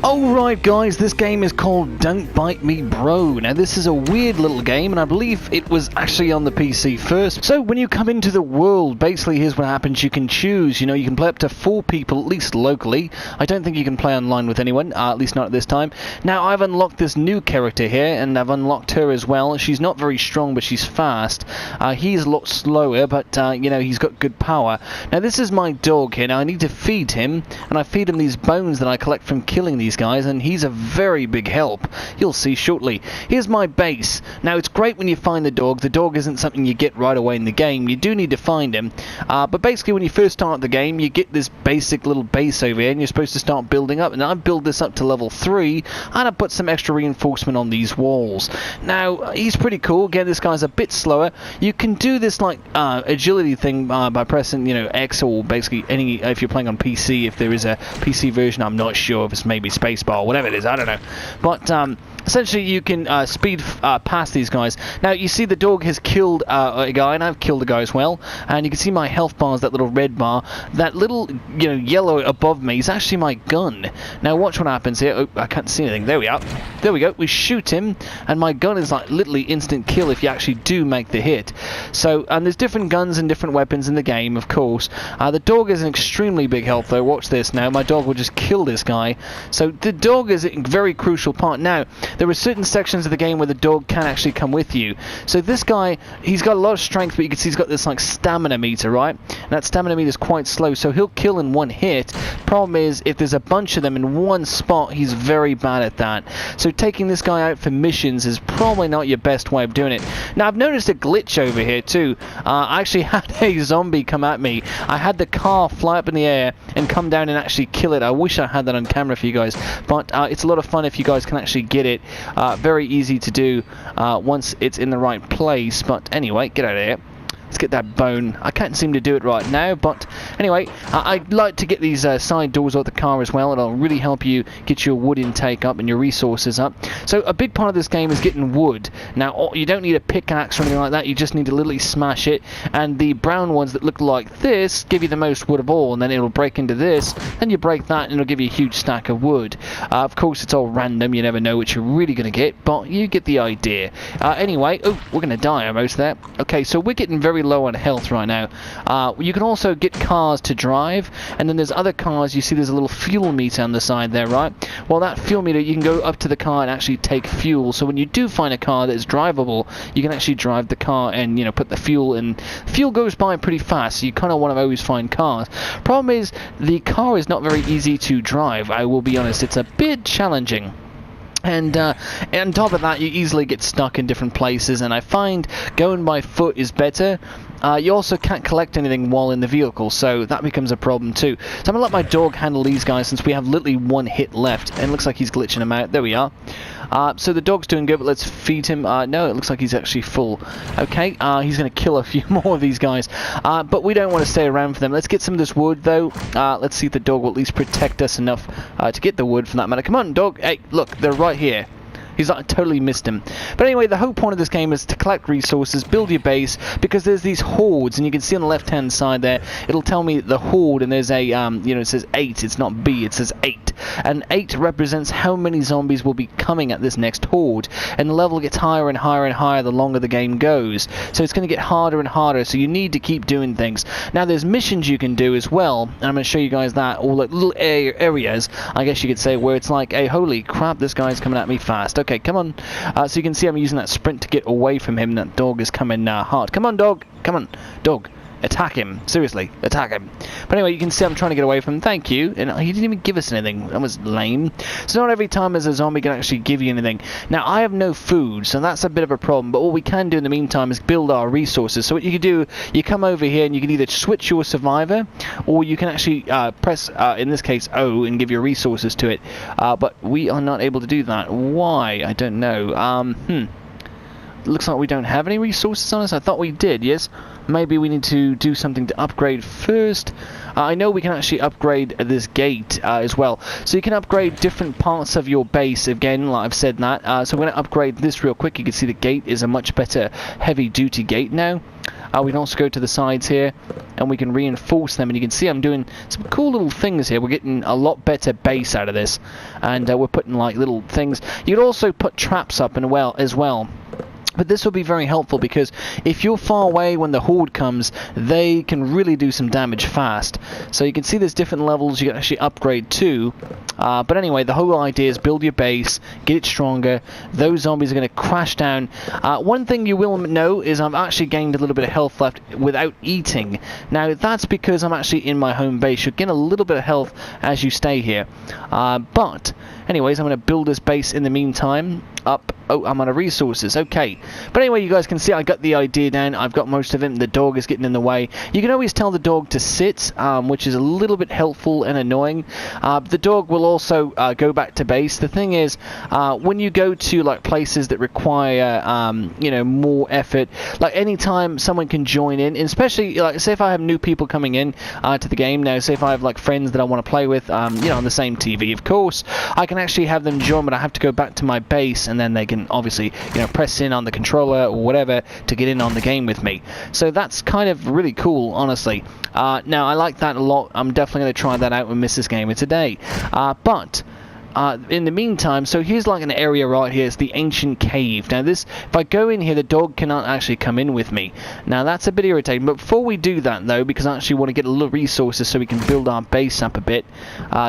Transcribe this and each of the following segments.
Alright guys, this game is called Don't Bite Me Bro. Now this is a weird little game and I believe it was actually on the PC first. So when you come into the world, basically here's what happens. You can choose, you can play up to 4 people, at least locally. I don't think you can play online with anyone, at least not at this time. Now I've unlocked this new character here and I've unlocked her as well. She's not very strong but she's fast. He's a lot slower but he's got good power. Now this is my dog here. Now I need to feed him and I feed him these bones that I collect from killing these guys, and he's a very big help. You'll see shortly. Here's my base. Now it's great when you find the dog. The dog isn't something you get right away in the game. You do need to find him. But basically when you first start the game, you get this basic little base over here and you're supposed to start building up. And I build this up to level 3 and I put some extra reinforcement on these walls. Now he's pretty cool. Again, this guy's a bit slower. You can do this like agility thing by pressing X, or basically any, if you're playing on PC, if there is a PC version. I'm not sure if it's maybe spacebar or whatever it is, I don't know. But essentially you can speed past these guys. Now you see the dog has killed a guy, and I've killed a guy as well, and you can see my health bar is that little red bar. That little yellow above me is actually my gun. Now watch what happens here. Oh, I can't see anything. There we are. There we go. We shoot him and my gun is like literally instant kill if you actually do make the hit. So, and there's different guns and different weapons in the game, of course. The dog is an extremely big help though. Watch this now. My dog will just kill this guy. So the dog is a very crucial part. Now there are certain sections of the game where the dog can actually come with you. So this guy, he's got a lot of strength, but you can see he's got this like stamina meter, right? And that stamina meter is quite slow, so he'll kill in one hit. Problem is, if there's a bunch of them in one spot, he's very bad at that. So taking this guy out for missions is probably not your best way of doing it. Now I've noticed a glitch over here too. I actually had a zombie come at me. I had the car fly up in the air and come down and actually kill it. I wish I had that on camera for you guys, but it's a lot of fun if you guys can actually get it. Very easy to do once it's in the right place. But anyway, get out of here. Let's get that bone. I can't seem to do it right now, but anyway, I'd like to get these side doors out the car as well. It'll really help you get your wood intake up and your resources up. So a big part of this game is getting wood. Now you don't need a pickaxe or anything like that. You just need to literally smash it, and the brown ones that look like this give you the most wood of all, and then it'll break into this, then you break that and it'll give you a huge stack of wood. Of course it's all random, you never know what you're really going to get, but you get the idea. Anyway, oh, we're going to die almost there. Okay, so we're getting very low on health right now. You can also get cars to drive, and then there's other cars. You see there's a little fuel meter on the side there, right? Well, that fuel meter, you can go up to the car and actually take fuel. So when you do find a car that is drivable, you can actually drive the car and put the fuel in. Fuel goes by pretty fast, so you kind of want to always find cars. Problem is, the car is not very easy to drive. I will be honest, it's a bit challenging. And on top of that, you easily get stuck in different places, and I find going by foot is better. You also can't collect anything while in the vehicle, so that becomes a problem too. So I'm going to let my dog handle these guys since we have literally one hit left, and it looks like he's glitching them out. There we are. So the dog's doing good, but let's feed him. No, it looks like he's actually full. Okay, he's going to kill a few more of these guys. But we don't want to stay around for them. Let's get some of this wood, though. Let's see if the dog will at least protect us enough to get the wood for that matter. Come on, dog. Hey, look, they're right here. He's like, totally missed him. But anyway, the whole point of this game is to collect resources, build your base, because there's these hordes, and you can see on the left-hand side there, it'll tell me the horde, and there's a, it says 8, it's not B, it says 8. And 8 represents how many zombies will be coming at this next horde. And the level gets higher and higher and higher the longer the game goes. So it's going to get harder and harder, so you need to keep doing things. Now, there's missions you can do as well, and I'm going to show you guys that, all like little areas, I guess you could say, where it's like, hey, holy crap, this guy's coming at me fast. Okay, come on. So you can see I'm using that sprint to get away from him. That dog is coming hard. Come on, dog. Come on, dog. Attack him. Seriously, attack him. But anyway, you can see I'm trying to get away from him. Thank you. And he didn't even give us anything. That was lame. So not every time as a zombie can actually give you anything. Now, I have no food, so that's a bit of a problem. But what we can do in the meantime is build our resources. So what you can do, you come over here and you can either switch your survivor, or you can actually press, in this case, O, and give your resources to it. But we are not able to do that. Why? I don't know. Looks like we don't have any resources on us. I thought we did, yes? maybe we need to do something to upgrade first. I know we can actually upgrade this gate as well. So you can upgrade different parts of your base, again, like I've said that. So we're going to upgrade this real quick. You can see the gate is a much better heavy-duty gate now. We can also go to the sides here, and we can reinforce them. And you can see I'm doing some cool little things here. We're getting a lot better base out of this. And we're putting, like, little things. You could also put traps up as well. But this will be very helpful because if you're far away when the horde comes, they can really do some damage fast. So you can see there's different levels you can actually upgrade to. But anyway, the whole idea is build your base, get it stronger. Those zombies are going to crash down. One thing you will know is I've actually gained a little bit of health left without eating. Now, that's because I'm actually in my home base. You'll gain a little bit of health as you stay here. But anyways, I'm going to build this base in the meantime. Oh, I'm out of resources. Okay. But anyway, you guys can see I got the idea down. I've got most of him. The dog is getting in the way. You can always tell the dog to sit, which is a little bit helpful and annoying. The dog will also go back to base. The thing is, when you go to like places that require, you know, more effort, like anytime someone can join in, especially like say if I have new people coming in to the game now, say if I have like friends that I want to play with, you know, on the same TV, of course, I can actually have them join, but I have to go back to my base, and then they can obviously, you know, press in on the controller or whatever to get in on the game with me. So that's kind of really cool, honestly. Now, I like that a lot. I'm definitely going to try that out with Mrs. Gamer today. But in the meantime, so here's like an area right here. It's the ancient cave. Now this, if I go in here, the dog cannot actually come in with me. Now that's a bit irritating. But before we do that though, because I actually want to get a little resources so we can build our base up a bit,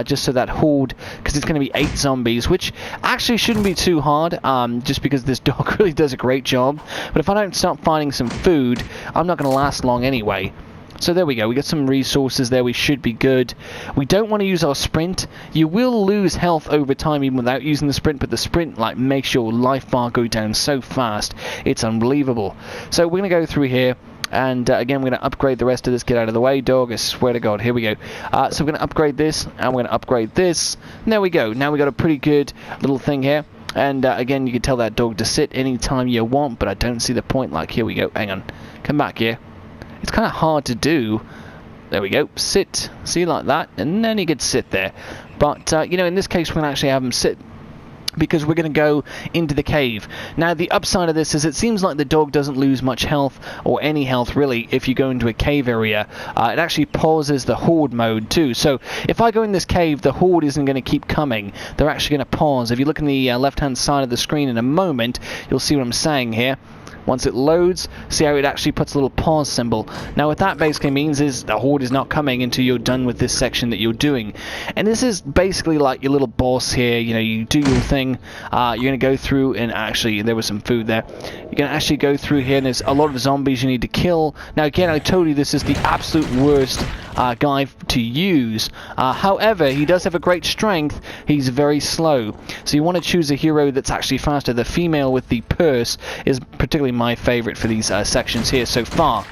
just so that horde, because it's going to be 8 zombies, which actually shouldn't be too hard, just because this dog really does a great job. But if I don't start finding some food, I'm not going to last long anyway. So there we go, we got some resources there, we should be good. We don't want to use our sprint. You will lose health over time even without using the sprint, but the sprint like makes your life bar go down so fast, it's unbelievable. So we're going to go through here, and again we're going to upgrade the rest of this. Get out of the way, dog, I swear to God. Here we go. So we're going to upgrade this, and we're going to upgrade this. And there we go, now we got a pretty good little thing here. And again, you can tell that dog to sit anytime you want, but I don't see the point. Like, here we go, hang on, come back here. It's kind of hard to do. There we go. Sit. See, like that. And then he could sit there. But, you know, in this case, we're going to actually have him sit, because we're going to go into the cave. Now, the upside of this is it seems like the dog doesn't lose much health, or any health, really, if you go into a cave area. It actually pauses the horde mode, too. So, if I go in this cave, the horde isn't going to keep coming. They're actually going to pause. If you look in the left-hand side of the screen in a moment, you'll see what I'm saying here. Once it loads, see how it actually puts a little pause symbol. Now what that basically means is the horde is not coming until you're done with this section that you're doing. And this is basically like your little boss here. You know, you do your thing, you're going to go through, and actually there was some food there. You're going to actually go through here, and there's a lot of zombies you need to kill. Now again, I told you this is the absolute worst guy to use. However, he does have a great strength. He's very slow. So you want to choose a hero that's actually faster. The female with the purse is particularly my favorite for these sections here so far.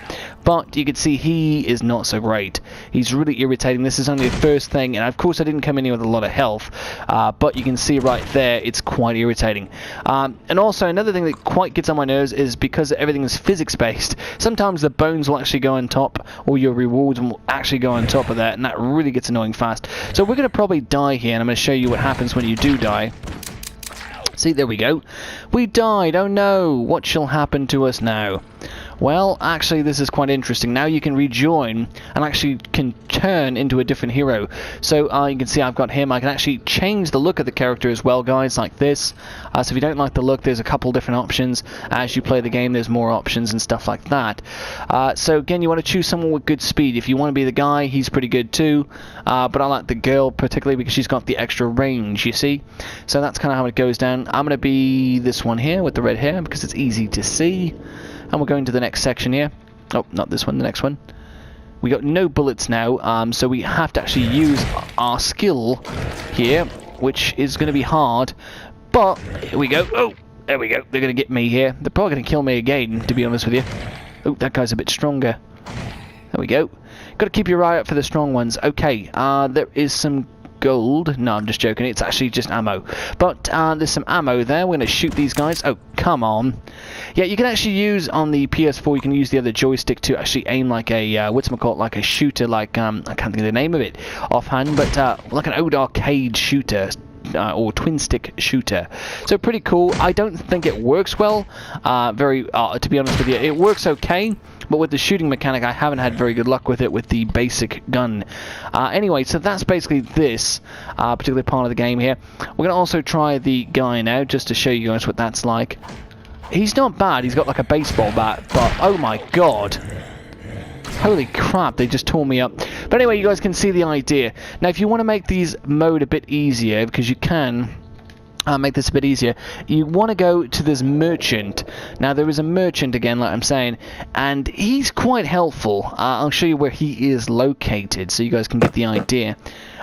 But you can see he is not so great. He's really irritating. This is only the first thing, and of course I didn't come in here with a lot of health, but you can see right there it's quite irritating. And also another thing that quite gets on my nerves is because everything is physics based, sometimes the bones will actually go on top, or your rewards will actually go on top of that, and that really gets annoying fast. So we're going to probably die here, and I'm going to show you what happens when you do die. See, there we go. We died. Oh no, what shall happen to us now? Well, actually, this is quite interesting. Now you can rejoin and actually can turn into a different hero. So you can see I've got him. I can actually change the look of the character as well, guys, like this. So if you don't like the look, there's a couple different options. As you play the game, there's more options and stuff like that. So again, you want to choose someone with good speed. If you want to be the guy, he's pretty good too. But I like the girl particularly because she's got the extra range, you see. So that's kind of how it goes down. I'm going to be this one here with the red hair because it's easy to see. And we're going to the next section here. Oh, not this one, the next one. We got no bullets now, so we have to actually use our skill here, which is going to be hard. But, here we go. Oh, there we go. They're going to get me here. They're probably going to kill me again, to be honest with you. Oh, that guy's a bit stronger. There we go. Got to keep your eye out for the strong ones. Okay, there is some gold. No, I'm just joking. It's actually just ammo. But there's some ammo there. We're going to shoot these guys. Oh, come on. Yeah, you can actually use on the PS4, you can use the other joystick to actually aim like a, whatchamacallit, like a shooter, like, I can't think of the name of it offhand, but like an old arcade shooter. Or twin stick shooter, so pretty cool. I don't think it works well, to be honest with you. It works okay, but with the shooting mechanic I haven't had very good luck with it with the basic gun. Anyway, so that's basically this particular part of the game here. We're gonna also try the guy now, just to show you guys what that's like. He's not bad. He's got like a baseball bat, but oh my god, holy crap, they just tore me up. But anyway, you guys can see the idea. Now, if you want to make these mode a bit easier, because you can make this a bit easier, you want to go to this merchant. Now, there is a merchant, again, like I'm saying, and he's quite helpful. I'll show you where he is located, so you guys can get the idea.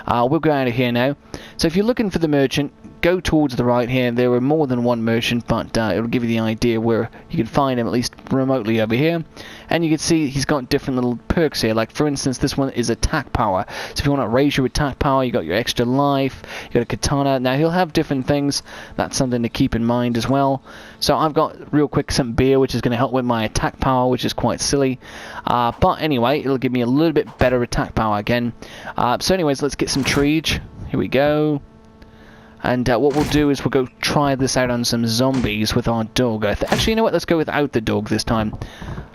We'll go out of here now. So if you're looking for the merchant, go towards the right here. There are more than one merchant, but it'll give you the idea where you can find him, at least remotely over here. And you can see he's got different little perks here. Like, for instance, this one is attack power. So if you want to raise your attack power, you got your extra life, you got a katana. Now, he'll have different things. That's something to keep in mind as well. So I've got, real quick, some beer, which is going to help with my attack power, which is quite silly. But anyway, it'll give me a little bit better attack power again. So anyways, let's get some treege. Here we go. And what we'll do is we'll go try this out on some zombies with our dog. Actually, you know what? Let's go without the dog this time.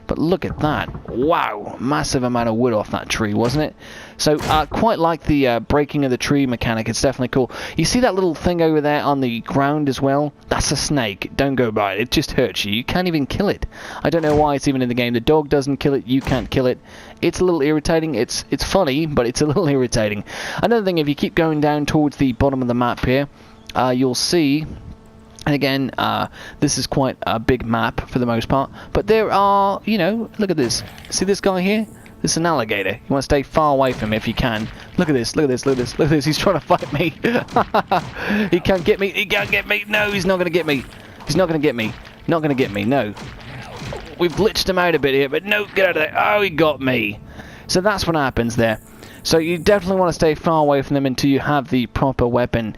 But look at that. Wow. Massive amount of wood off that tree, wasn't it? So, quite like the breaking of the tree mechanic. It's definitely cool. You see that little thing over there on the ground as well? That's a snake. Don't go by it. It just hurts you. You can't even kill it. I don't know why it's even in the game. The dog doesn't kill it. You can't kill it. It's a little irritating. It's funny, but it's a little irritating. Another thing, if you keep going down towards the bottom of the map here, you'll see... And again, this is quite a big map for the most part. But there are, you know, look at this. See this guy here? This is an alligator. You want to stay far away from him if you can. Look at this, look at this, look at this, look at this. He's trying to fight me. He can't get me, he can't get me. No, he's not going to get me. He's not going to get me. Not going to get me, no. We've glitched him out a bit here, but no, get out of there. Oh, he got me. So that's what happens there. So you definitely want to stay far away from them until you have the proper weapon.